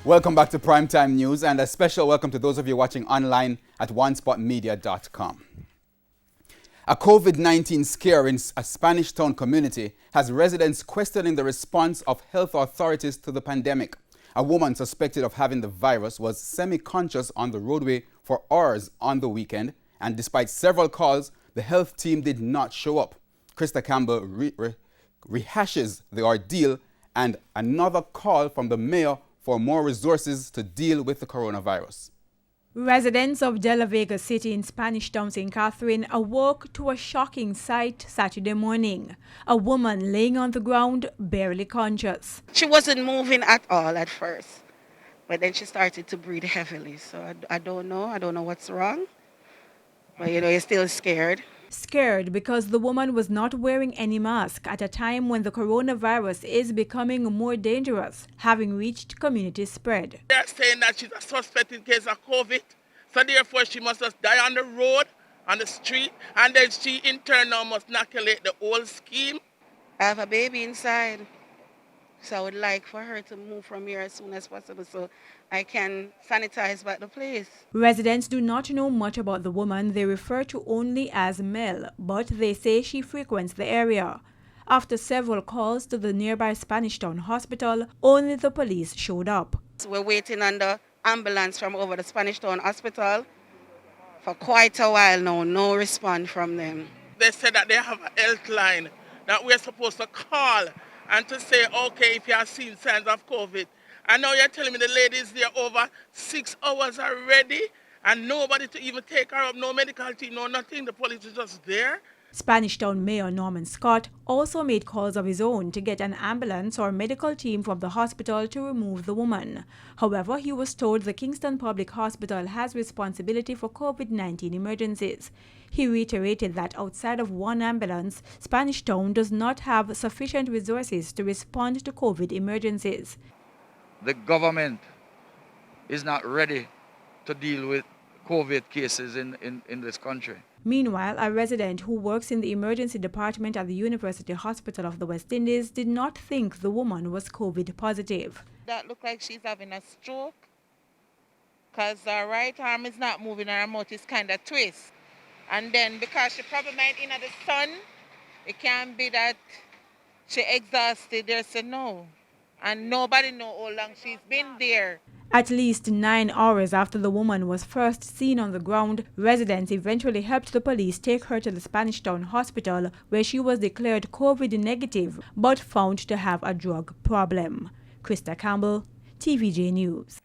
Welcome back to Primetime News, and a special welcome to those of you watching online at onespotmedia.com. A COVID-19 scare in a Spanish Town community has residents questioning the response of health authorities to the pandemic. A woman suspected of having the virus was semi-conscious on the roadway for hours on the weekend, and despite several calls, the health team did not show up. Krista Campbell rehashes the ordeal and another call from the mayor for more resources to deal with the coronavirus. Residents of De La Vega City in Spanish Town, St. Catherine awoke to a shocking sight Saturday morning. A woman laying on the ground, barely conscious. She wasn't moving at all at first, but then she started to breathe heavily. So I don't know what's wrong, but you're still scared. Scared because the woman was not wearing any mask at a time when the coronavirus is becoming more dangerous, having reached community spread. They're saying that she's a suspect in case of COVID, so therefore she must just die on the road, on the street, and then she in turn now must inoculate the whole scheme. I have a baby inside, so I would like for her to move from here as soon as possible so I can sanitize back the place. Residents do not know much about the woman they refer to only as Mel, but they say she frequents the area. After several calls to the nearby Spanish Town Hospital, only the police showed up. So we're waiting on the ambulance from over the Spanish Town Hospital for quite a while now, no response from them. They said that they have a health line that we're supposed to call and to say, okay, if you have seen signs of COVID. And now you're telling me the lady is there over 6 hours already and nobody to even take her up, no medical team, no nothing. The police is just there. Spanish Town Mayor Norman Scott also made calls of his own to get an ambulance or medical team from the hospital to remove the woman. However, he was told the Kingston Public Hospital has responsibility for COVID-19 emergencies. He reiterated that outside of one ambulance, Spanish Town does not have sufficient resources to respond to COVID emergencies. The government is not ready to deal with COVID cases in this country. Meanwhile, a resident who works in the emergency department at the University Hospital of the West Indies did not think the woman was COVID positive. That look like she's having a stroke because her right arm is not moving, her mouth is kind of twist. And then because she probably might in the sun, it can be that she exhausted, they say no. And nobody know how long she's been there. At least 9 hours after the woman was first seen on the ground, residents eventually helped the police take her to the Spanish Town Hospital, where she was declared COVID negative but found to have a drug problem. Krista Campbell, TVJ News.